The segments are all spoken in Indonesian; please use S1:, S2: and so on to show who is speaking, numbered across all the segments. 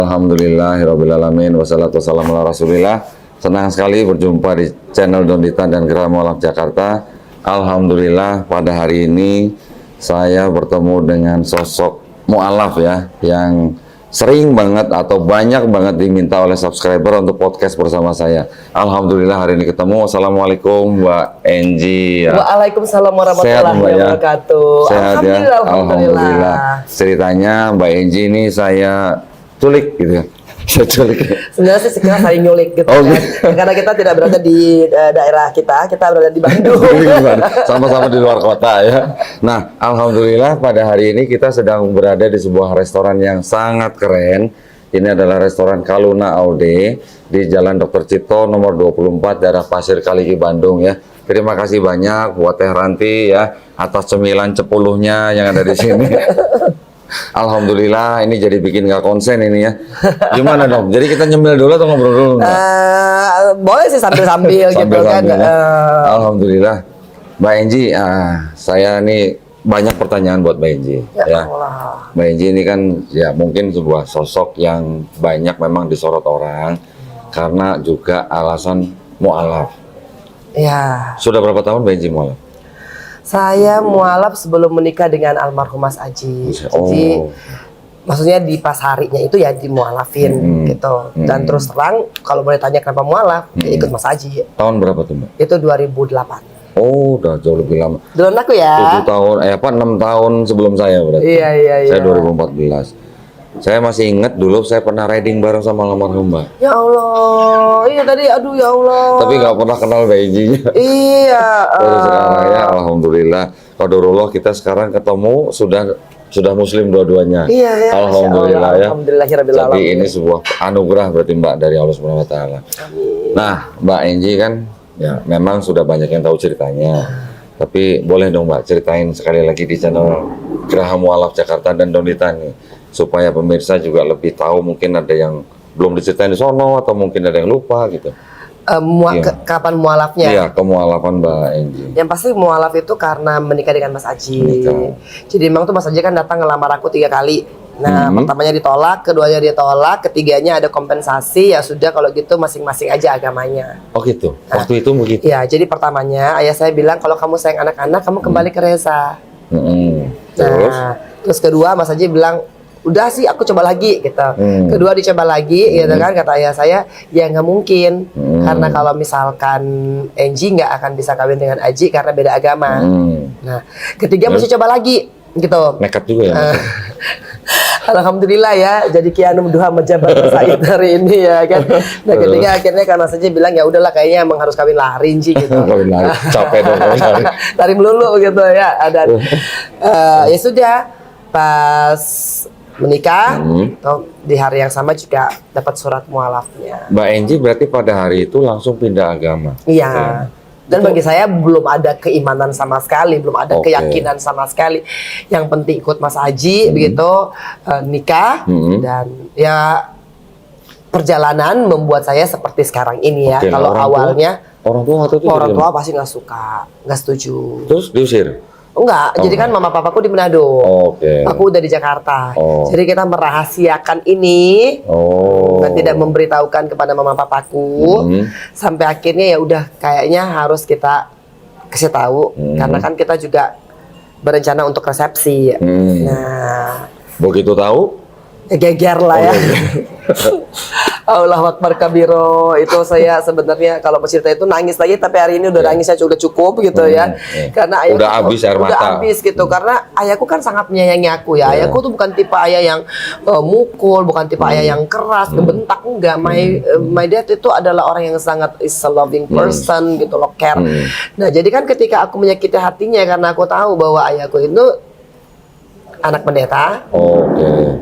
S1: Alhamdulillahirrabbilalamin. Wassalatu wassalamu ala rasulillah. Senang sekali berjumpa di channel Dondita dan Geraha Mu'alaf Jakarta. Alhamdulillah pada hari ini saya bertemu dengan sosok mu'alaf ya, yang sering banget atau banyak banget diminta oleh subscriber untuk podcast bersama saya. Alhamdulillah hari ini ketemu. Assalamualaikum Mbak Enji ya.
S2: Waalaikumsalam warahmatullahi wabarakatuh.
S1: Sehat ya?
S2: Alhamdulillah.
S1: Alhamdulillah. Ceritanya Mbak Enji ini saya culik gitu ya. Saya culik.
S2: Sebenarnya sih sekarang saling nyulik gitu kan. Karena kita tidak berada di daerah kita berada di Bandung.
S1: Sama-sama di luar kota ya. Nah, alhamdulillah pada hari ini kita sedang berada di sebuah restoran yang sangat keren. Ini adalah restoran Kaluna Aude di Jalan Dr. Cipto nomor 24 daerah Pasir Kaliki Bandung ya. Terima kasih banyak buat Teh Ranti ya atas cemilan cepuluhnya yang ada di sini. Alhamdulillah ini jadi bikin nggak konsen ini ya. Gimana dong? Jadi kita nyemil dulu atau ngobrol dulu?
S2: Boleh sih sambil-sambil gitu kan.
S1: Alhamdulillah. Mbak Enji, saya nih banyak pertanyaan buat Mbak Enji. Ya. Mbak Enji ini kan ya mungkin sebuah sosok yang banyak memang disorot orang karena juga alasan mu'alaf.
S2: Ya.
S1: Sudah berapa tahun Mbak Enji mu'alaf?
S2: Saya mualaf sebelum menikah dengan almarhum Mas Aji. Jadi maksudnya di pas harinya itu ya dimualafin gitu. Dan terus terang kalau boleh tanya kenapa mualaf, ya ikut Mas Aji.
S1: Tahun berapa tuh Mbak?
S2: Itu 2008.
S1: Oh, udah jauh lebih lama.
S2: Duluan aku ya.
S1: 7 tahun, 6 tahun sebelum saya berarti.
S2: Iya.
S1: Saya 2014. Saya masih ingat dulu saya pernah riding bareng sama almarhum Mbak.
S2: Ya Allah, iya tadi, aduh ya Allah.
S1: Tapi nggak pernah kenal Mbak Enjinya.
S2: Iya.
S1: Baru sekarang ya, alhamdulillah. Qadarullah kita sekarang ketemu sudah muslim dua-duanya.
S2: Iya.
S1: Alhamdulillah ya.
S2: Alhamdulillahirabbil
S1: Tapi
S2: alamin.
S1: ini sebuah anugerah berarti Mbak dari Allah Subhanahu wa taala. Nah, Mbak Enji kan ya memang sudah banyak yang tahu ceritanya. Tapi boleh dong Mbak ceritain sekali lagi di channel Geraha Mu'alaf Jakarta dan Dondita nih, supaya pemirsa juga lebih tahu, mungkin ada yang belum diceritain di sono atau mungkin ada yang lupa gitu.
S2: Kapan mualafnya?
S1: Iya, kemualafan Mbak Enji.
S2: Yang pasti mualaf itu karena menikah dengan Mas Aji. Jadi memang tuh Mas Aji kan datang ngelamar aku 3 kali. Nah, pertamanya ditolak, keduanya ditolak, ketiganya ada kompensasi. Ya sudah kalau gitu masing-masing aja agamanya.
S1: Oh gitu. Waktu itu begitu.
S2: Ya, jadi pertamanya ayah saya bilang kalau kamu sayang anak-anak, kamu kembali ke Reza. Terus kedua Mas Aji bilang udah sih aku coba lagi gitu. Kedua dicoba lagi gitu kan, kata ayah saya ya nggak mungkin karena kalau misalkan Enji nggak akan bisa kawin dengan Aji karena beda agama. Nah ketiga masih coba lagi gitu.
S1: Nekat juga ya.
S2: Alhamdulillah ya jadi kianum duha mejabat Said hari ini ya kan. Nah ketiga akhirnya karena saja bilang ya udahlah kayaknya emang harus kawin lari Enji gitu.
S1: Kawin lari capek dong kawin lari.
S2: Lari melulu gitu ya. Dan ya sudah pas menikah, di hari yang sama juga dapat surat mualafnya.
S1: Mbak Enji berarti pada hari itu langsung pindah agama?
S2: Iya. Dan bagi saya belum ada keimanan sama sekali, belum ada keyakinan sama sekali. Yang penting ikut Mas Aji, begitu, nikah, dan ya perjalanan membuat saya seperti sekarang ini ya. Kalau awalnya, orang tua pasti nggak suka, nggak setuju.
S1: Terus diusir?
S2: Enggak, jadi kan mama papaku di Manado, aku udah di Jakarta. Jadi kita merahasiakan ini dan tidak memberitahukan kepada mama papaku sampai akhirnya ya udah kayaknya harus kita kasih tahu karena kan kita juga berencana untuk resepsi. Nah,
S1: begitu tahu?
S2: Geger lah ya. Allahu Akbar kabiro. Itu saya sebenarnya kalau cerita itu nangis lagi, tapi hari ini udah nangisnya sudah cukup gitu ya. Karena ayahku
S1: udah habis air mata.
S2: Udah habis gitu karena ayahku kan sangat menyayangi aku ya. Ayahku tuh bukan tipe ayah yang mukul, bukan tipe ayah yang keras, ngebentak, enggak. My dad itu adalah orang yang sangat is a loving person gitu loh, care. Nah, jadi kan ketika aku menyakiti hatinya karena aku tahu bahwa ayahku itu anak pendeta,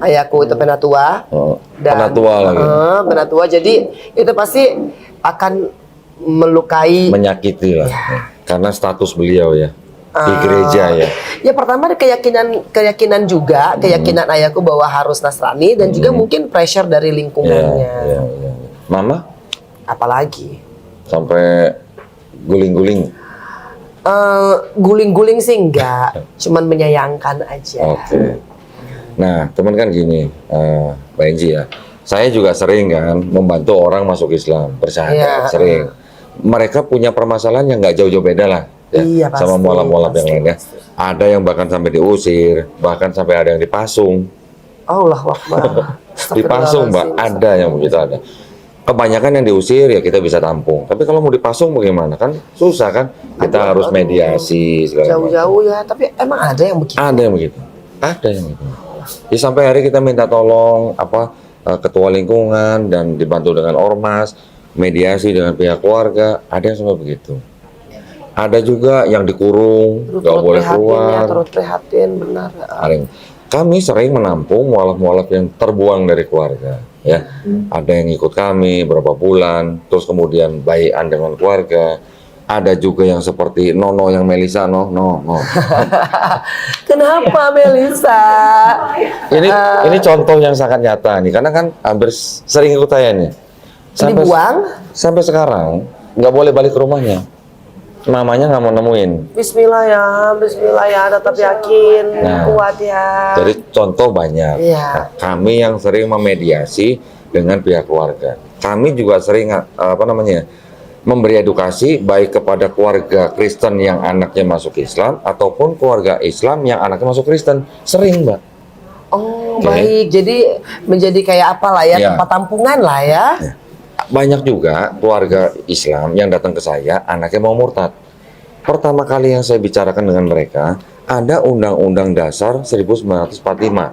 S2: ayahku itu penatua, dan
S1: penatua lagi.
S2: Penatua, jadi itu pasti akan melukai,
S1: menyakiti lah, karena status beliau ya di gereja ya.
S2: Ya pertama keyakinan juga, keyakinan ayahku bahwa harus Nasrani dan juga mungkin pressure dari lingkungannya.
S1: Mama?
S2: Apalagi?
S1: Sampai guling-guling.
S2: Guling-guling sih enggak, cuman menyayangkan aja.
S1: Nah, teman kan gini, Mbak Enji ya, Saya juga sering kan membantu orang masuk Islam,
S2: Iya.
S1: bersyahadat, sering. Mereka punya permasalahan yang nggak jauh-jauh beda lah, ya,
S2: Iya,
S1: sama
S2: pasti,
S1: mualaf-mualaf yang
S2: pasti,
S1: lainnya. Ada yang bahkan sampai diusir, bahkan sampai ada yang dipasung.
S2: Allah Akbar.
S1: Dipasung, Mbak, ada yang begitu ada. Kebanyakan yang diusir ya kita bisa tampung. Tapi kalau mau dipasung bagaimana? Kan susah kan? Kita harus mediasi segala macam.
S2: Jauh-jauh ya, tapi emang ada yang begitu.
S1: Ada yang begitu. Ada yang begitu. Ya, sampai hari kita minta tolong ketua lingkungan dan dibantu dengan ormas, mediasi dengan pihak keluarga, ada yang sampai begitu. Ada juga yang dikurung, nggak boleh keluar.
S2: Terus prihatin, benar.
S1: Kami sering menampung mualaf-mualaf yang terbuang dari keluarga, ya. Ada yang ikut kami berapa bulan, terus kemudian baikan dengan keluarga. Ada juga yang seperti Nono yang Melisa, no.
S2: Kenapa Melisa?
S1: Ini contoh yang sangat nyata nih, karena kan hampir sering ikut saya nih. Sampai sekarang nggak boleh balik ke rumahnya. Mamanya nggak mau nemuin.
S2: Bismillah ya, tetap yakin, kuat ya.
S1: Jadi contoh banyak.
S2: Iya.
S1: Kami yang sering memediasi dengan pihak keluarga. Kami juga sering memberi edukasi baik kepada keluarga Kristen yang anaknya masuk Islam ataupun keluarga Islam yang anaknya masuk Kristen. Sering, Mbak.
S2: Oh, baik. Jadi menjadi kayak apa lah ya, tempat tampungan lah ya.
S1: Banyak juga keluarga Islam yang datang ke saya, anaknya mau murtad. Pertama kali yang saya bicarakan dengan mereka, ada Undang-Undang Dasar 1945,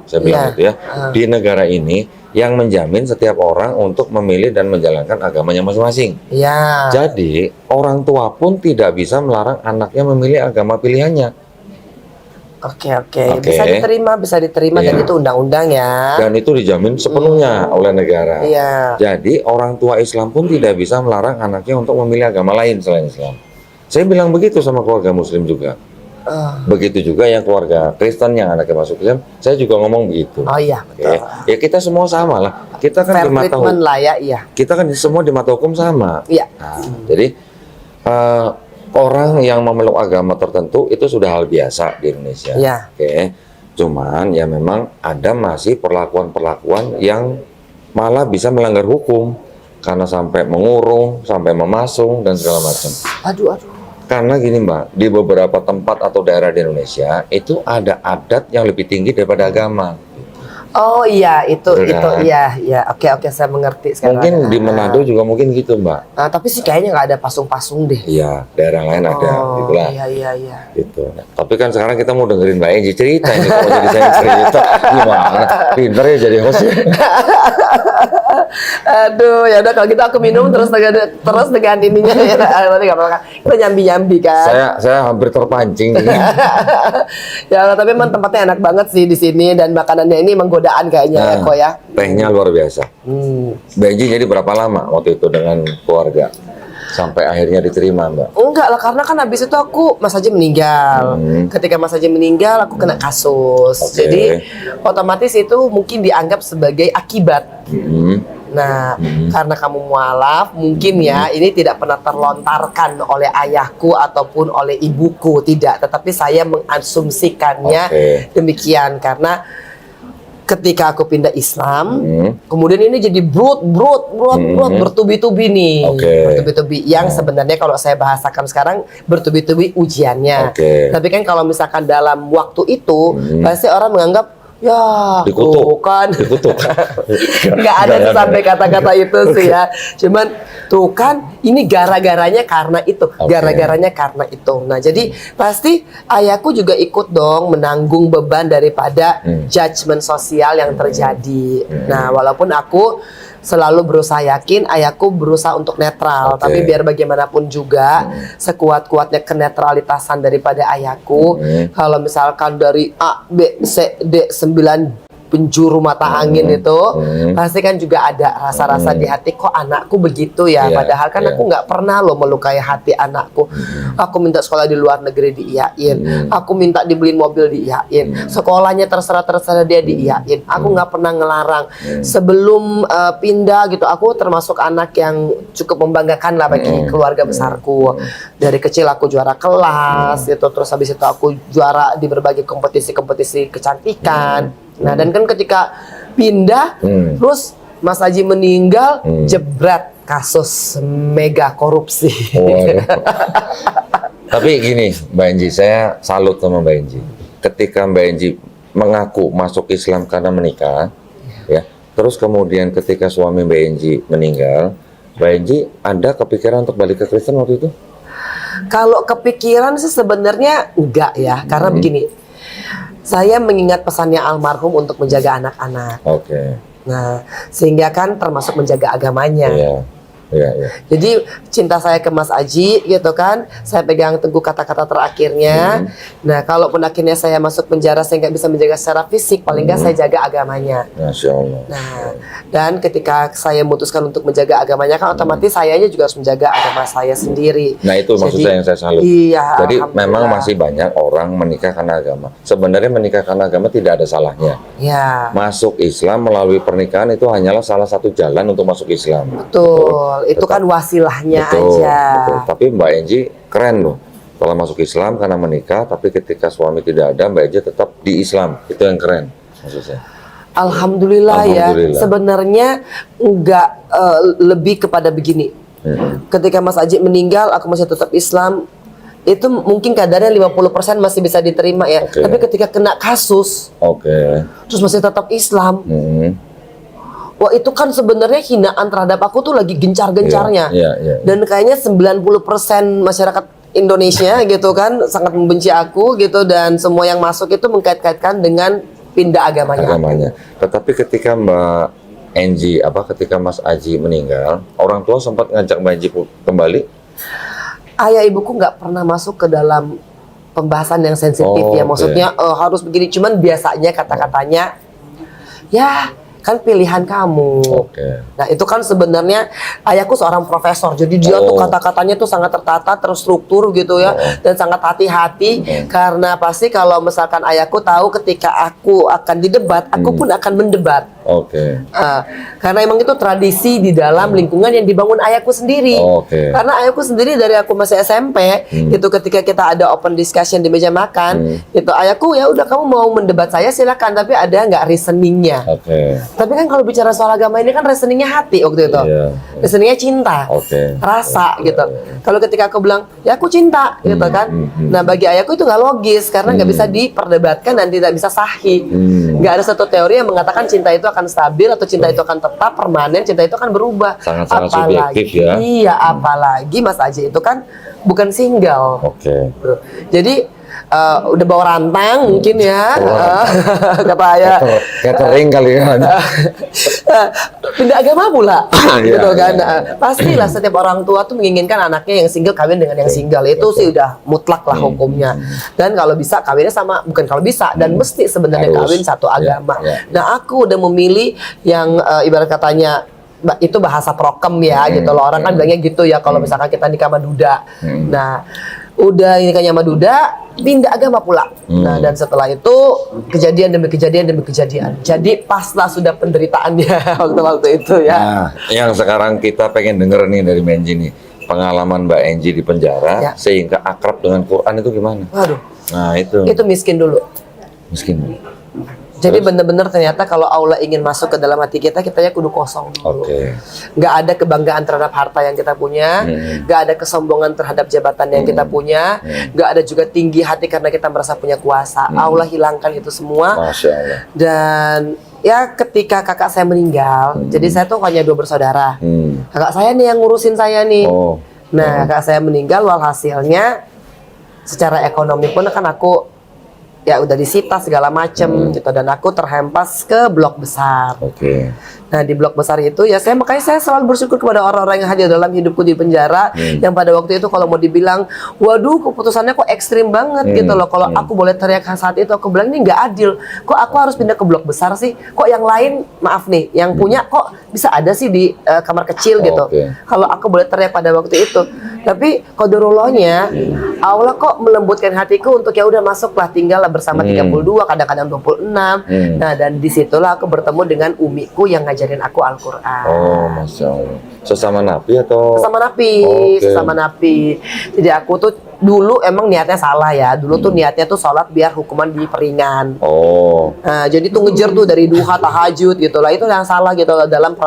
S1: saya bilang gitu ya, di negara ini yang menjamin setiap orang untuk memilih dan menjalankan agamanya masing-masing.
S2: Ya.
S1: Jadi, orang tua pun tidak bisa melarang anaknya memilih agama pilihannya.
S2: Oke. Bisa diterima dan itu undang-undang ya.
S1: Dan itu dijamin sepenuhnya oleh negara.
S2: Iya.
S1: Jadi orang tua Islam pun tidak bisa melarang anaknya untuk memilih agama lain selain Islam. Saya bilang begitu sama keluarga Muslim juga. Begitu juga yang keluarga Kristen yang anaknya masuk Islam, saya juga ngomong begitu.
S2: Oh iya, betul.
S1: Ya kita semua sama lah. Kita kan
S2: fair
S1: di mata hukum
S2: lah ya, iya.
S1: Kita kan semua di mata hukum sama.
S2: Iya.
S1: Nah, jadi orang yang memeluk agama tertentu itu sudah hal biasa di Indonesia.
S2: Ya.
S1: Cuman ya memang ada masih perlakuan-perlakuan yang malah bisa melanggar hukum karena sampai mengurung, sampai memasung dan segala macam.
S2: Aduh.
S1: Karena gini Mbak, di beberapa tempat atau daerah di Indonesia itu ada adat yang lebih tinggi daripada agama.
S2: Oh iya, itu
S1: kan?
S2: iya. Oke, saya mengerti sekarang.
S1: Mungkin di Manado juga mungkin gitu Mbak.
S2: Tapi sih kayaknya nggak ada pasung-pasung deh.
S1: Iya, daerah lain ada, gitulah.
S2: Iya.
S1: Gitu. Tapi kan sekarang kita mau dengerin Mbak Enji cerita ini, kalau jadi saya cerita gimana? Pinter ya jadi host.
S2: Aduh, ya udah kalau gitu aku minum terus dengan ininya ya. Nanti nggak apa-apa. Kita nyambi kan.
S1: Saya hampir terpancing.
S2: Ya, tapi emang tempatnya enak banget sih di sini dan makanannya ini emang godaan kayaknya kok ya.
S1: Tehnya luar biasa. Benji jadi berapa lama waktu itu dengan keluarga sampai akhirnya diterima Mbak?
S2: Enggak lah, karena kan habis itu aku Mas Haji meninggal. Ketika Mas Haji meninggal aku kena kasus. Jadi otomatis itu mungkin dianggap sebagai akibat. Nah, karena kamu mualaf, mungkin ya ini tidak pernah terlontarkan oleh ayahku ataupun oleh ibuku, tidak. Tetapi saya mengasumsikannya demikian karena ketika aku pindah Islam, kemudian ini jadi brut bertubi-tubi nih, bertubi-tubi yang sebenarnya kalau saya bahasakan sekarang bertubi-tubi ujiannya. Tapi kan kalau misalkan dalam waktu itu pasti orang menganggap ya,
S1: dikutuk.
S2: Nggak ada sampai kata-kata itu sih ya. Cuman tuh kan ini gara-garanya karena itu, karena itu. Nah jadi pasti ayahku juga ikut dong menanggung beban daripada judgement sosial yang terjadi. Nah walaupun aku selalu berusaha yakin, ayahku berusaha untuk netral. Tapi biar bagaimanapun juga, sekuat-kuatnya kenetralitasan daripada ayahku, kalau misalkan dari A, B, C, D, 9 penjuru mata angin itu, pasti kan juga ada rasa-rasa di hati, kok anakku begitu ya. Padahal kan aku nggak pernah loh melukai hati anakku. Aku minta sekolah di luar negeri diiyain, aku minta dibeliin mobil diiyain, sekolahnya terserah dia diiyain. Aku nggak pernah ngelarang. Sebelum pindah gitu, aku termasuk anak yang cukup membanggakan lah bagi keluarga besarku. Dari kecil aku juara kelas, itu terus habis itu aku juara di berbagai kompetisi kecantikan. Nah dan kan ketika pindah, terus Mas Haji meninggal, jebret kasus mega korupsi.
S1: Waduh. Tapi gini, Mbak Enji, saya salut sama Mbak Enji. Ketika Mbak Enji mengaku masuk Islam karena menikah, ya, terus kemudian ketika suami Mbak Enji meninggal, Mbak Enji ada kepikiran untuk balik ke Kristen waktu itu?
S2: Kalau kepikiran sih sebenarnya enggak ya, karena begini, saya mengingat pesannya almarhum untuk menjaga anak-anak.
S1: Oke.
S2: Nah, sehingga kan termasuk menjaga agamanya.
S1: Iya. Iya, iya.
S2: Jadi cinta saya ke Mas Aji gitu kan, saya pegang teguh kata-kata terakhirnya. Nah, kalaupun akhirnya saya masuk penjara saya nggak bisa menjaga secara fisik, paling nggak saya jaga agamanya.
S1: Masya Allah.
S2: Nah, dan ketika saya memutuskan untuk menjaga agamanya kan otomatis sayanya juga harus menjaga agama saya sendiri.
S1: Nah itu maksud
S2: Jadi,
S1: saya yang saya salut.
S2: Iya.
S1: Jadi memang
S2: alhamdulillah.
S1: masih banyak orang menikah karena agama. Sebenarnya menikah karena agama tidak ada salahnya.
S2: Ya,
S1: Masuk Islam melalui pernikahan itu hanyalah salah satu jalan untuk masuk Islam.
S2: betul. Itu kan wasilahnya
S1: Betul,
S2: aja.
S1: betul. Tapi Mbak Enji keren loh. Kalau masuk Islam karena menikah, tapi ketika suami tidak ada, Mbak Enji tetap di Islam. Itu yang keren maksud saya.
S2: Alhamdulillah,
S1: Alhamdulillah.
S2: ya. Sebenarnya enggak lebih kepada begini. Ketika Mas Aji meninggal, aku masih tetap Islam. Itu mungkin kadarnya 50% masih bisa diterima ya.
S1: Oke.
S2: Tapi ketika kena kasus,
S1: Oke.
S2: terus masih tetap Islam.
S1: Hmm.
S2: Wah, itu kan sebenarnya hinaan terhadap aku tuh lagi gencar-gencarnya.
S1: Iya, iya, iya.
S2: Dan kayaknya 90% masyarakat Indonesia gitu kan sangat membenci aku gitu, dan semua yang masuk itu mengkait-kaitkan dengan pindah agamanya.
S1: Agamanya. Tetapi ketika Mbak Enji, ketika Mas Aji meninggal, orang tua sempat ngajak Mbak Enji kembali.
S2: Ayah ibuku nggak pernah masuk ke dalam pembahasan yang sensitif
S1: Oh,
S2: ya.
S1: oke.
S2: Maksudnya harus begini. Cuman biasanya kata-katanya, ya kan pilihan kamu.
S1: Oke.
S2: Nah itu kan sebenarnya ayahku seorang profesor, jadi dia tuh kata-katanya tuh sangat tertata, terstruktur gitu ya, dan sangat hati-hati karena pasti kalau misalkan ayahku tahu ketika aku akan didebat, aku pun akan mendebat.
S1: Oke.
S2: Karena emang itu tradisi di dalam lingkungan yang dibangun ayahku sendiri.
S1: Oke.
S2: Karena ayahku sendiri dari aku masih SMP, itu ketika kita ada open discussion di meja makan, itu ayahku ya udah kamu mau mendebat saya silakan, tapi ada nggak reasoningnya.
S1: Oke.
S2: Tapi kan kalau bicara soal agama ini kan reasoningnya hati waktu itu.
S1: Iya.
S2: Reasoningnya cinta,
S1: Oke.
S2: rasa gitu. Kalau ketika aku bilang, ya aku cinta gitu kan. Nah bagi ayahku itu nggak logis karena nggak bisa diperdebatkan dan tidak bisa sahih. Nggak ada satu teori yang mengatakan cinta itu akan stabil atau cinta itu akan tetap permanen, cinta itu akan berubah.
S1: Sangat-sangat subjektif ya.
S2: Iya, apalagi Mas Aji itu kan bukan single.
S1: Oke.
S2: Jadi udah bawa rantang mungkin ya, kata ayah.
S1: Catering kali ya.
S2: Pindah agama pula,
S1: Iya,
S2: gitu kan.
S1: iya.
S2: Pastilah setiap orang tua tuh menginginkan anaknya yang single kawin dengan yang single. Itu sih udah mutlak lah hukumnya. Dan kalau bisa kawinnya sama, bukan kalau bisa, dan mesti sebenarnya
S1: Harus.
S2: kawin satu
S1: Iya,
S2: agama.
S1: iya.
S2: Nah aku udah memilih yang ibarat katanya itu bahasa prokem ya gitu loh. Orang kan bilangnya gitu ya kalau misalkan kita nikah sama duda. Nah udah nikahnya sama duda, pindah agama pula. Nah dan setelah itu kejadian demi kejadian demi kejadian. Jadi paslah sudah penderitaannya waktu-waktu itu ya.
S1: Nah, yang sekarang kita pengen denger nih dari Mbak Enji nih, pengalaman Mbak Enji di penjara
S2: Ya.
S1: sehingga akrab dengan Quran itu gimana?
S2: Waduh,
S1: Nah itu
S2: itu miskin dulu.
S1: miskin.
S2: Jadi bener-bener ternyata kalau Allah ingin masuk ke dalam hati kita, kitanya kudu kosong dulu.
S1: Oke.
S2: Nggak ada kebanggaan terhadap harta yang kita punya, nggak ada kesombongan terhadap jabatan yang kita punya, nggak ada juga tinggi hati karena kita merasa punya kuasa. Allah hilangkan itu semua.
S1: Masya Allah.
S2: Dan ya ketika kakak saya meninggal, jadi saya tuh hanya 2 bersaudara. Kakak saya nih yang ngurusin saya nih.
S1: Oh.
S2: Nah kakak saya meninggal, walhasilnya secara ekonomi pun kan aku ya udah disita segala macem gitu, dan aku terhempas ke blok besar.
S1: Oke.
S2: Nah di blok besar itu ya makanya saya selalu bersyukur kepada orang-orang yang hadir dalam hidupku di penjara, yang pada waktu itu kalau mau dibilang waduh keputusannya kok ekstrim banget gitu loh. Kalau aku boleh teriak saat itu, aku bilang ini nggak adil, kok aku harus pindah ke blok besar sih, kok yang lain maaf nih yang punya kok bisa ada sih di kamar kecil gitu.
S1: Oke.
S2: Kalau aku boleh teriak pada waktu itu, Tapi qadarullahnya Allah kok melembutkan hatiku untuk ya udah masuklah, tinggallah bersama 32, kadang-kadang 26. Nah, dan disitulah aku bertemu dengan umiku yang ngajarin aku Al-Quran.
S1: Oh, Masya Allah. Sesama napi atau?
S2: Sesama napi,
S1: Oke.
S2: sesama napi. Jadi aku tuh dulu emang niatnya salah ya. Dulu tuh niatnya tuh sholat biar hukuman diperingan.
S1: Oh,
S2: Nah, jadi tuh ngejar tuh dari duha, tahajud gitu lah. Itu yang salah gitu loh dalam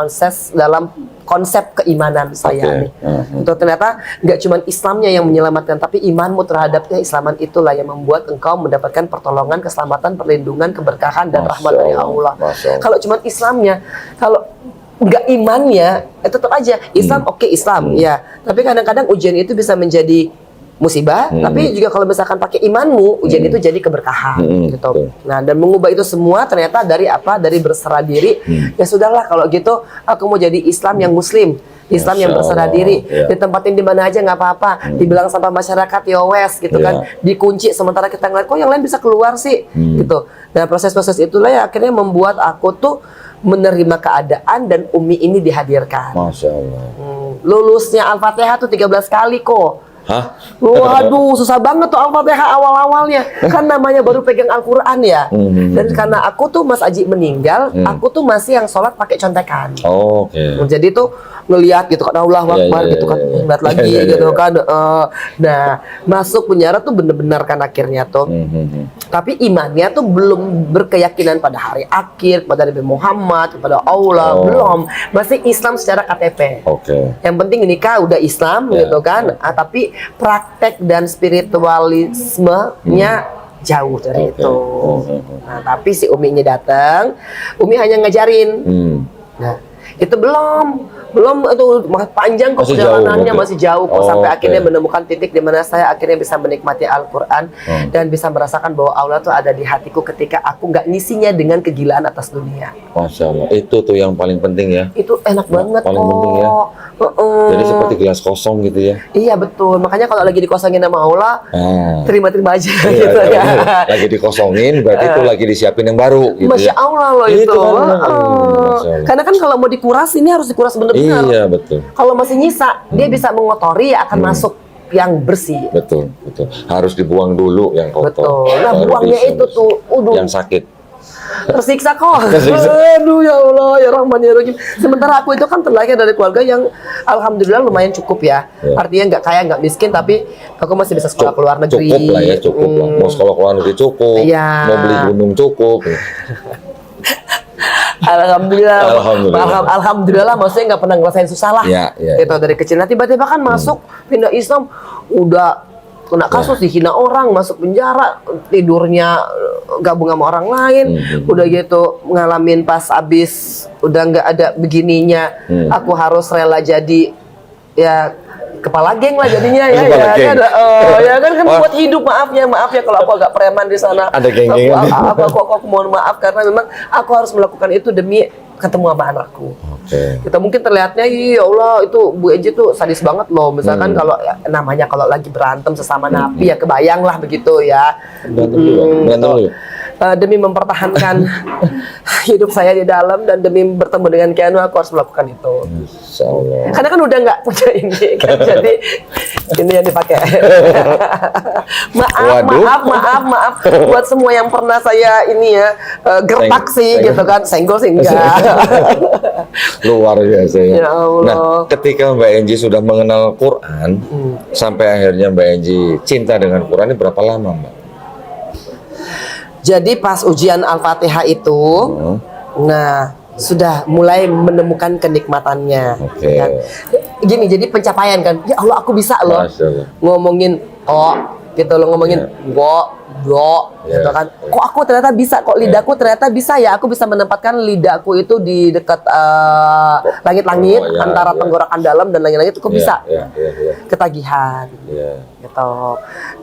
S2: konsep keimanan saya nih. Itu ternyata nggak cuma Islamnya yang menyelamatkan, tapi imanmu terhadap keislaman itulah yang membuat engkau mendapatkan pertolongan, keselamatan, perlindungan, keberkahan dan
S1: Masya
S2: rahmat dari
S1: Allah.
S2: Allah.
S1: Masya Allah.
S2: Kalau cuma Islamnya, kalau nggak imannya, tetap aja Islam oke, Islam ya. Tapi kadang-kadang ujian itu bisa menjadi musibah, tapi juga kalau misalkan pakai imanmu, ujian itu jadi keberkahan gitu.
S1: Betul.
S2: Nah, dan mengubah itu semua ternyata dari apa? Dari berserah diri. Ya sudahlah kalau gitu, aku mau jadi Islam yang Muslim. Islam yang
S1: Masya
S2: berserah
S1: Allah,
S2: diri,
S1: ya.
S2: ditempatin di mana aja nggak apa-apa, dibilang sama masyarakat ya wes gitu kan, dikunci sementara kita ngeliat kok yang lain bisa keluar sih gitu. Dan proses-proses itulah yang akhirnya membuat aku tuh menerima keadaan dan Umi ini dihadirkan.
S1: Masya Allah.
S2: Lulusnya Al-Fatihah tuh 13 kali kok.
S1: Hah?
S2: Waduh, susah banget tuh Al-Fatihah awal-awalnya. Kan namanya baru pegang Al-Quran ya. Dan karena aku tuh Mas Aji meninggal, aku tuh masih yang sholat pakai contekan.
S1: Oh, oke.
S2: Jadi tuh ngelihat gitu kan, Allahu Akbar gitu kan, ngeliat lagi gitu kan. Nah, masuk penjara tuh bener-bener kan akhirnya tuh. Tapi imannya tuh belum berkeyakinan pada hari akhir, pada Nabi Muhammad, kepada Allah, belum. Masih Islam secara KTP.
S1: Oke.
S2: Yang penting nikah udah Islam gitu kan. Tapi praktek dan spiritualismenya jauh dari itu. Nah, tapi si Uminya datang, Umi hanya ngajarin. Nah, itu belum itu panjang kok
S1: Masih
S2: perjalanannya,
S1: jauh,
S2: masih jauh kok sampai
S1: oke.
S2: akhirnya menemukan titik di mana saya akhirnya bisa menikmati Al-Quran dan bisa merasakan bahwa Allah tuh ada di hatiku ketika aku nggak ngisinya dengan kegilaan atas dunia.
S1: Masya Allah. Itu tuh yang paling penting ya.
S2: Itu enak banget
S1: paling
S2: kok.
S1: penting ya. Jadi seperti gelas kosong gitu ya.
S2: Iya betul. Makanya kalau lagi dikosongin sama Allah, terima-terima aja gitu ya.
S1: Lagi dikosongin, berarti itu lagi disiapin yang baru gitu
S2: Masya
S1: ya.
S2: Allah loh itu.
S1: kan. Masya Allah.
S2: Karena kan kalau mau dikuras ini harus dikuras benar-benar.
S1: Iya, betul.
S2: Kalau masih nyisa, dia bisa mengotori akan masuk yang bersih.
S1: Betul. Harus dibuang dulu yang kotor.
S2: Betul. Nah,
S1: Baru
S2: buangnya
S1: bisa
S2: itu tuh,
S1: yang sakit.
S2: tersiksa kok.
S1: Tersiksa.
S2: Aduh ya Allah, ya Rahman ya Rahim. Sementara aku itu kan terlahir dari keluarga yang alhamdulillah lumayan cukup ya. Artinya nggak kaya, nggak miskin, tapi aku masih bisa sekolah ke luar negeri.
S1: Cukup lah ya, cukup lah. Mau sekolah ke luar negeri cukup.
S2: Iya.
S1: Mau beli gunung cukup.
S2: Alhamdulillah.
S1: Alhamdulillah.
S2: Alhamdulillah, maksudnya nggak pernah ngerasain susah lah.
S1: Iya.
S2: Itu dari kecil. Nah, tiba-tiba kan masuk pindah Islam, udah kena kasus, dihina orang, masuk penjara, tidurnya gabung sama orang lain, udah gitu ngalamin pas abis udah nggak ada begininya, aku harus rela jadi ya kepala geng lah jadinya ya.
S1: Kepala geng.
S2: Ya kan buat hidup, maaf ya kalau aku agak preman di sana.
S1: Ada geng-gengan.
S2: Aku mohon maaf karena memang aku harus melakukan itu demi ketemu sama anakku.
S1: Oke.
S2: Kita mungkin terlihatnya, ya Allah itu Bu Eji tuh sadis banget loh. Misalkan kalau ya, namanya kalau lagi berantem sesama napi ya kebayang lah begitu ya.
S1: Berantem juga.
S2: Demi mempertahankan hidup saya di dalam dan demi bertemu dengan Keanu, aku harus melakukan itu.
S1: Insya Allah.
S2: Karena kan udah nggak punya ini kan, jadi ini yang dipakai. maaf buat semua yang pernah saya ini ya gertak sih gitu kan, senggol sih enggak.
S1: Luar biasa ya.
S2: Ya Allah.
S1: Nah, ketika Mbak Enji sudah mengenal Quran, sampai akhirnya Mbak Enji cinta dengan Quran ini berapa lama, Mbak?
S2: Jadi pas ujian Al-Fatihah itu, nah sudah mulai menemukan kenikmatannya.
S1: Oke.
S2: Kan? Gini, jadi pencapaian kan, ya Allah aku bisa loh
S1: Masya Allah.
S2: ngomongin gitu loh, ngomongin gitu kan. Kok aku ternyata bisa, kok lidahku ternyata bisa ya, aku bisa menempatkan lidahku itu di dekat langit-langit antara tenggorokan dalam dan langit-langit, kok bisa. Ketagihan. Gitu.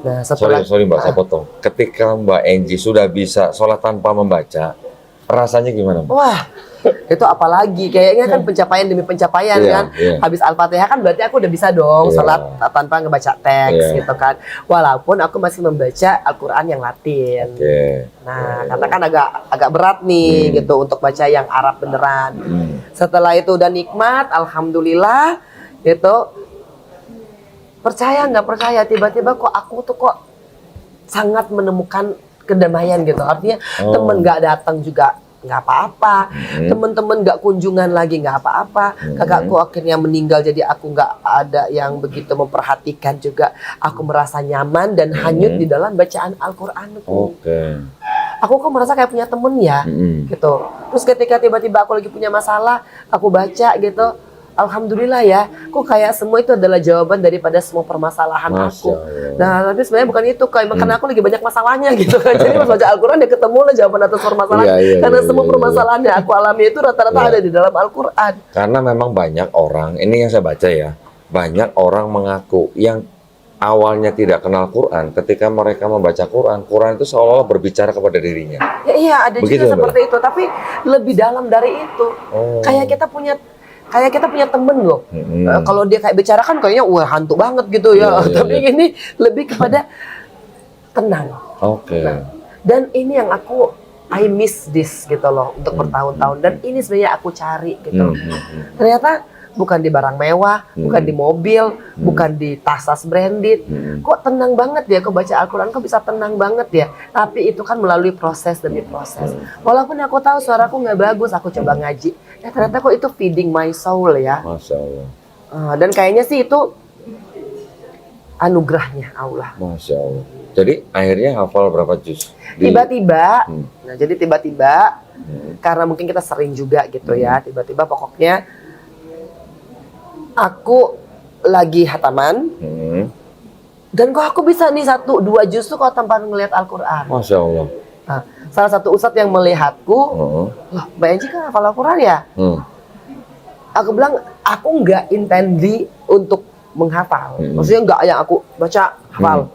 S2: Nah, setelah
S1: Sorry Mbak, saya potong. Ketika Mbak Enji sudah bisa sholat tanpa membaca, rasanya gimana, Mbak?
S2: wah, itu apalagi kayaknya kan pencapaian demi pencapaian
S1: Iya,
S2: kan.
S1: iya.
S2: Habis Al-Fatihah kan berarti aku udah bisa dong
S1: Iya.
S2: salat tanpa ngebaca teks
S1: Iya.
S2: gitu kan. Walaupun aku masih membaca Al-Qur'an yang Latin.
S1: Oke.
S2: Nah, karena kan agak berat nih gitu untuk baca yang Arab beneran. Setelah itu udah nikmat, alhamdulillah gitu. percaya nggak percaya, tiba-tiba kok aku tuh kok sangat menemukan kedamaian gitu. Artinya temen nggak datang juga nggak apa-apa, temen-temen nggak kunjungan lagi nggak apa-apa, kakakku akhirnya meninggal jadi aku nggak ada yang begitu memperhatikan juga. Aku merasa nyaman dan hanyut di dalam bacaan Al-Qur'anku. Aku kok merasa kayak punya temen ya, gitu. Terus ketika tiba-tiba aku lagi punya masalah, aku baca gitu, alhamdulillah ya, kok kayak semua itu adalah jawaban daripada semua permasalahan aku. Nah, tapi sebenarnya bukan itu, kayak karena aku lagi banyak masalahnya gitu kan. Jadi pas baca Al-Quran ya ketemu lah jawaban atas permasalahan. Karena semua permasalahan yang aku alami itu rata-rata ada di dalam Al-Quran.
S3: Karena memang banyak orang, ini yang saya baca ya, banyak orang mengaku yang awalnya tidak kenal Quran, ketika mereka membaca Quran, Quran itu seolah-olah berbicara kepada dirinya.
S2: Ya, iya, ada
S3: Begitu,
S2: juga seperti itu, tapi lebih dalam dari itu. Kayak kita punya temen loh. Kalau dia kayak bicara kan kayaknya wah hantu banget gitu ya. Tapi ini lebih kepada tenang. Nah, dan ini yang I miss this gitu loh untuk bertahun-tahun. Dan ini sebenarnya aku cari gitu. Ternyata bukan di barang mewah, bukan di mobil, bukan di tas-tas branded. Kok tenang banget ya, kok baca Al-Quran kok bisa tenang banget ya. Tapi itu kan melalui proses demi proses. Walaupun aku tahu suaraku nggak bagus, aku coba ngaji. Ternyata kok itu feeding my soul ya.
S3: Masya Allah.
S2: Dan kayaknya sih itu anugerahnya Allah.
S3: Masya Allah. Jadi akhirnya hafal berapa juz?
S2: Tiba-tiba, nah jadi tiba-tiba, karena mungkin kita sering juga gitu ya, tiba-tiba pokoknya aku lagi hataman, dan kok aku bisa nih 1-2 juz tuh kalau tanpa ngelihat Al-Quran.
S3: Masya Allah.
S2: Nah, salah satu ustadz yang melihatku, loh Mbak Enci kan hafal Al-Quran ya? Aku bilang, aku nggak intendi untuk menghafal. Maksudnya nggak yang aku baca, hafal,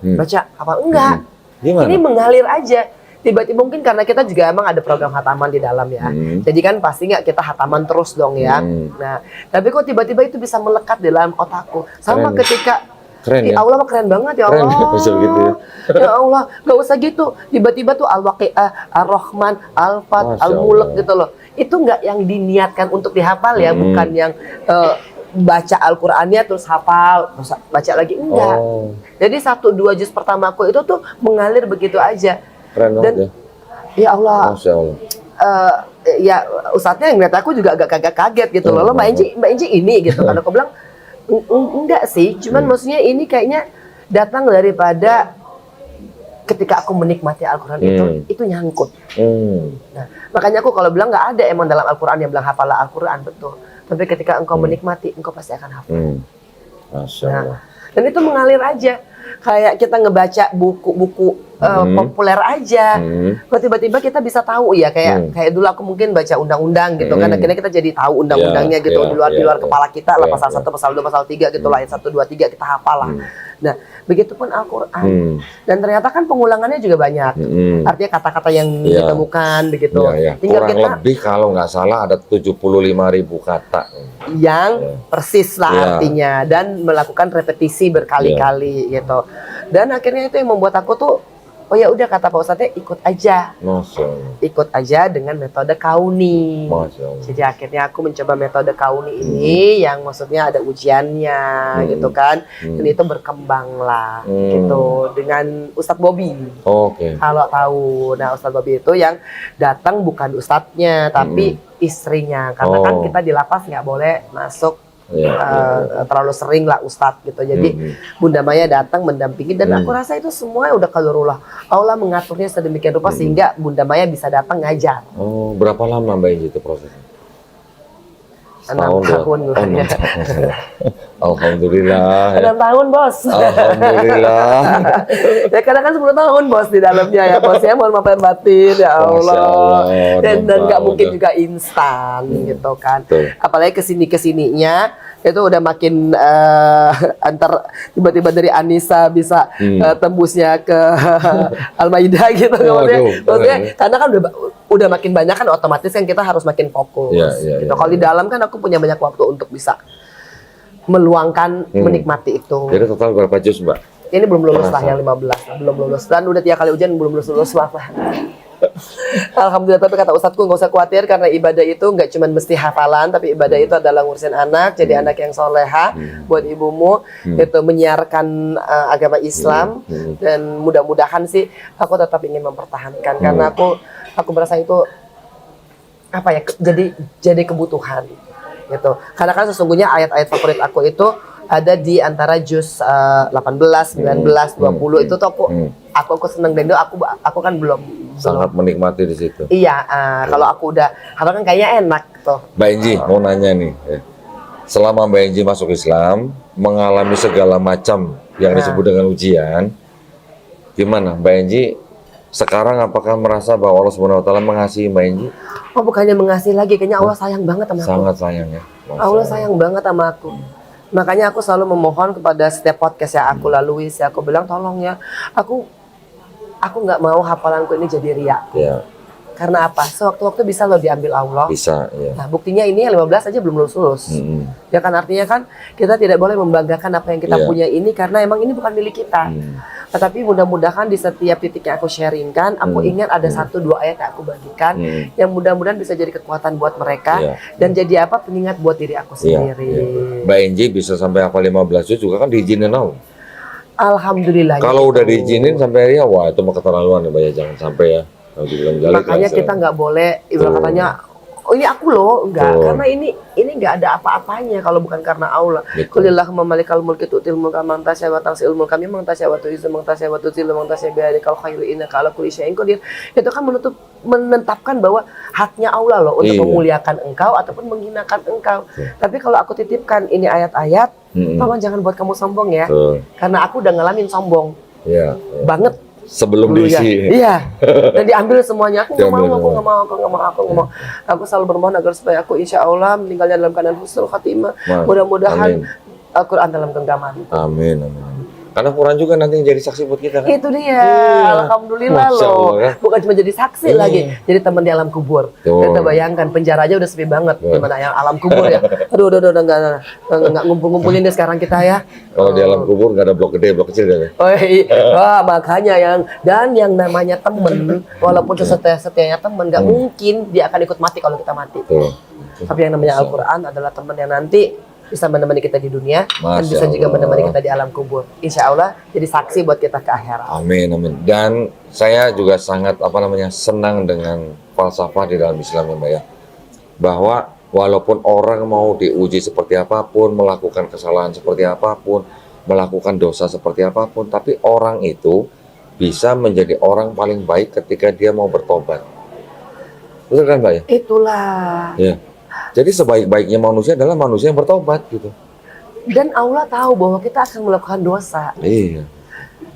S2: enggak.
S3: Gimana?
S2: Ini mengalir aja. Tiba-tiba mungkin karena kita juga emang ada program hataman di dalam ya. Jadi kan pasti nggak kita hataman terus dong ya. Nah, tapi kok tiba-tiba itu bisa melekat di dalam otakku. Sama ketika
S3: Keren ya?
S2: Allah mah keren banget ya Allah.
S3: Bisa gitu ya?
S2: Ya Allah, nggak usah gitu. Tiba-tiba tuh Al-Waqi'ah, Ar-Rahman, Al-Fat, Al-Mulk gitu loh. Itu nggak yang diniatkan untuk dihafal ya, bukan yang baca Al-Qur'annya terus hafal, terus baca lagi, enggak. Jadi 1-2 juz pertamaku itu tuh mengalir begitu aja.
S3: Keren banget ya?
S2: Ya Allah.
S3: Masya Allah.
S2: Ya ustadznya yang ngeliat aku juga agak kaget gitu loh. Mbak Enci ini gitu. Karena aku bilang enggak sih, cuman maksudnya ini kayaknya datang daripada ketika aku menikmati Al-Quran itu nyangkut. Nah, makanya aku kalau bilang nggak ada emang dalam Al-Quran yang bilang hafalah Al-Quran, betul. Tapi ketika engkau menikmati, engkau pasti akan hafal.
S3: Masya Allah.
S2: Dan itu mengalir aja. Kayak kita ngebaca buku-buku populer aja. Kok tiba-tiba kita bisa tahu ya, kayak dulu aku mungkin baca undang-undang gitu kan. Akhirnya kita jadi tahu undang-undangnya gitu di luar kepala kita lah, pasal 1, pasal 2, pasal 3 gitu lah, ayat 1, 2, 3 kita hafal lah. Nah, begitupun Al-Quran. Dan ternyata kan pengulangannya juga banyak. Artinya kata-kata yang ditemukan begitu.
S3: Tinggal kurang lebih kalau nggak salah ada 75.000 kata.
S2: Yang persis lah artinya, dan melakukan repetisi berkali-kali gitu. Dan akhirnya itu yang membuat aku tuh, oh ya udah kata Pak Ustadznya ikut aja.
S3: Masya Allah.
S2: Ikut aja dengan metode kauni.
S3: Masya Allah.
S2: Jadi akhirnya aku mencoba metode kauni ini yang maksudnya ada ujiannya gitu kan. Dan itu berkembang lah gitu dengan Ustadz Bobby. Kalau tahu. Nah, Ustadz Bobby itu yang datang bukan ustadznya tapi istrinya. Karena kan kita di lapas nggak boleh masuk terlalu sering lah ustadz gitu. Jadi Bunda Maya datang mendampingi dan aku rasa itu semua udah qadarullah. Allah mengaturnya sedemikian rupa sehingga Bunda Maya bisa datang ngajar.
S3: Berapa lama Mbak Enci itu prosesnya?
S2: 6 tahun lah ya.
S3: Alhamdulillah.
S2: 6 tahun bos.
S3: Alhamdulillah.
S2: Ya karena kan 10 tahun bos di dalamnya ya bos ya, mohon maaf lahir batin ya Allah. Dan nggak mungkin juga instan gitu kan. Apalagi kesininya itu udah makin antar tiba-tiba dari Anissa bisa tembusnya ke Al-Maidah gitu maksudnya karena kan udah makin banyak kan otomatis kan kita harus makin fokus gitu. Kalau di dalam kan aku punya banyak waktu untuk bisa meluangkan menikmati itu.
S3: Jadi total berapa juz Mbak?
S2: Ini belum lulus lah yang 15, belum lulus dan udah 3 kali ujian belum lulus lah. Alhamdulillah, tapi kata ustadku nggak usah khawatir karena ibadah itu nggak cuma mesti hafalan, tapi ibadah itu adalah ngurusin anak, jadi anak yang soleha buat ibumu, itu menyiarkan agama Islam, dan mudah-mudahan sih aku tetap ingin mempertahankan karena aku merasa itu apa ya, jadi kebutuhan gitu. Karena kan sesungguhnya ayat-ayat favorit aku itu ada di antara juz 18, 19, 20 itu tuh aku seneng, dan itu aku kan belum
S3: Sangat menikmati di situ.
S2: Iya, kalau aku udah apa kan kayaknya enak tuh.
S3: Mbak Enji mau nanya nih, selama Mbak Enji masuk Islam, mengalami segala macam yang disebut dengan ujian, gimana Mbak Enji sekarang, apakah merasa bahwa Allah Subhanahu Wa Taala mengasihi Mbak Enji?
S2: Oh, bukannya mengasihi lagi, kayaknya Allah sayang banget sama aku.
S3: Sangat sayang ya.
S2: Allah sayang banget sama aku. Makanya aku selalu memohon kepada setiap podcast yang aku lalui, aku bilang tolong ya, aku nggak mau hafalanku ini jadi riak.
S3: Ya,
S2: Karena apa? Sewaktu-waktu bisa loh diambil Allah.
S3: bisa ya.
S2: Nah, buktinya ini yang 15 aja belum lulus. Ya kan, artinya kan kita tidak boleh membanggakan apa yang kita punya ini karena emang ini bukan milik kita. Tetapi mudah-mudahan di setiap titik yang aku sharingkan, aku ingat ada 1-2 ayat yang aku bagikan yang mudah-mudahan bisa jadi kekuatan buat mereka dan jadi apa, pengingat buat diri aku sendiri.
S3: Mbak Enji bisa sampai hafal 15 juz juga kan diizinin Allah.
S2: Alhamdulillah.
S3: Kalau udah diizinin sampai ya, wah itu mah keterlaluan ya Mbak ya, jangan sampai ya. Kalau dibilang jalik
S2: Makanya
S3: lah,
S2: kita nggak boleh, ibarat katanya, oh ini aku loh, enggak, karena ini nggak ada apa-apanya kalau bukan karena Allah. Qulillahumma malikal mulki tu'til mulka man tasya wa tanzi'ul mulka mimman tasya wa tu'izzu man tasya wa tudzillu man tasya bi'adikal khairu innaka ala kulli syai'in qadir. Itu kan menetapkan bahwa haknya Allah loh untuk memuliakan engkau ataupun menghinakan engkau. Tapi kalau aku titipkan ini ayat-ayat, tolong jangan buat kamu sombong ya. Karena aku udah ngalamin sombong banget.
S3: Sebelum
S2: dulu
S3: diisi.
S2: Iya. Dan diambil semuanya. Aku nggak mau. Aku selalu bermohon agar supaya aku insya Allah meninggalnya dalam keadaan husnul khatimah. Mudah-mudahan Al-Quran dalam genggaman.
S3: Amin. Karena Quran juga nanti jadi saksi buat kita kan.
S2: Itu dia. Alhamdulillah
S3: Masya
S2: loh.
S3: Allah, kan?
S2: Bukan cuma jadi saksi lagi, jadi teman di alam kubur. Kita bayangkan penjara aja udah sepi banget, gimana yang alam kubur ya. Aduh, udah nggak ngumpul-ngumpulin deh sekarang kita ya.
S3: Kalau di alam kubur nggak ada blok gede, blok kecil kan.
S2: Oh iya. Wah, makanya yang namanya temen, walaupun setianya temen, nggak mungkin dia akan ikut mati kalau kita mati. Tapi yang namanya Al-Quran adalah teman yang nanti bisa menemani kita di dunia dan bisa juga menemani kita di alam kubur. Insya Allah jadi saksi buat kita ke akhirat.
S3: Amin. Dan saya juga sangat senang dengan falsafah di dalam Islam ya Mbak ya. Bahwa walaupun orang mau diuji seperti apapun, melakukan kesalahan seperti apapun, melakukan dosa seperti apapun, tapi orang itu bisa menjadi orang paling baik ketika dia mau bertobat. Betul kan Mbak ya?
S2: Itulah.
S3: Ya. Jadi sebaik-baiknya manusia adalah manusia yang bertobat gitu.
S2: Dan Allah tahu bahwa kita akan melakukan dosa.
S3: Iya.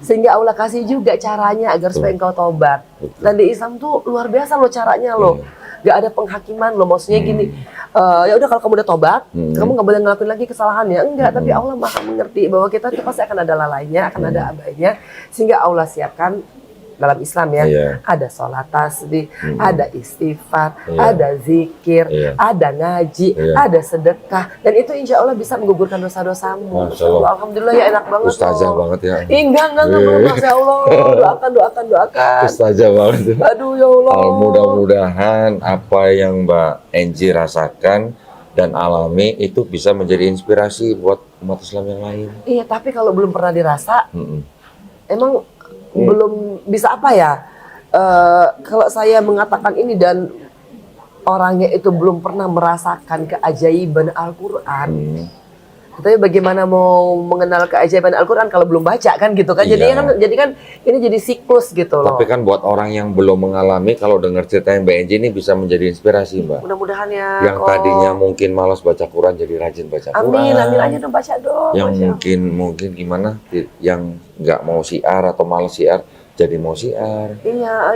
S2: Sehingga Allah kasih juga caranya agar supaya engkau tobat. Dan di Islam tuh luar biasa loh caranya loh. Gak ada penghakiman loh. Maksudnya gini, ya udah kalau kamu udah tobat, kamu nggak boleh ngelakuin lagi kesalahannya. Enggak, tapi Allah maha mengerti bahwa kita tuh pasti akan ada lalainya, akan ada abainya. Sehingga Allah siapkan dalam Islam ya, ada sholat tasbih, ada istighfar, ada zikir, ada ngaji, ada sedekah, dan itu insya Allah bisa menggugurkan dosa-dosamu. Alhamdulillah ya, enak banget.
S3: Ustazah banget ya.
S2: Enggak, Masya Allah. Doakan.
S3: Ustazah banget.
S2: Aduh ya Allah.
S3: Mudah-mudahan apa yang Mbak Enji rasakan dan alami itu bisa menjadi inspirasi buat umat Islam yang lain.
S2: Iya, tapi kalau belum pernah dirasa, emang belum bisa apa ya, kalau saya mengatakan ini dan orangnya itu belum pernah merasakan keajaiban Al-Quran, tapi bagaimana mau mengenal keajaiban Al-Quran kalau belum baca kan gitu kan. Jadi kan ini jadi siklus gitu loh.
S3: Tapi kan buat orang yang belum mengalami, kalau dengar cerita yang Mbak Enji ini bisa menjadi inspirasi Mbak.
S2: Mudah-mudahan ya.
S3: Yang tadinya mungkin malas baca Quran jadi rajin baca Quran.
S2: Amin aja dong, baca dong.
S3: Yang mungkin gimana, yang nggak mau syiar atau malas syiar jadi mau syiar.
S2: Iya.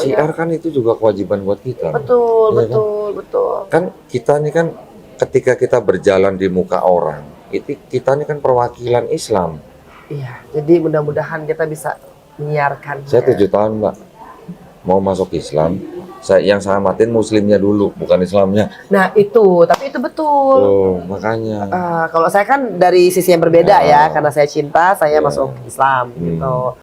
S3: Syiar kan itu juga kewajiban buat kita.
S2: Betul.
S3: Kan kita ini kan ketika kita berjalan di muka orang, kita ini kan perwakilan Islam.
S2: Iya, jadi mudah-mudahan kita bisa menyiarkan.
S3: Saya 7 tahun Mbak mau masuk Islam, yang saya amatin Muslimnya dulu, bukan Islamnya.
S2: Nah tapi itu betul.
S3: Makanya.
S2: Kalau saya kan dari sisi yang berbeda ya, karena saya cinta, saya masuk Islam gitu.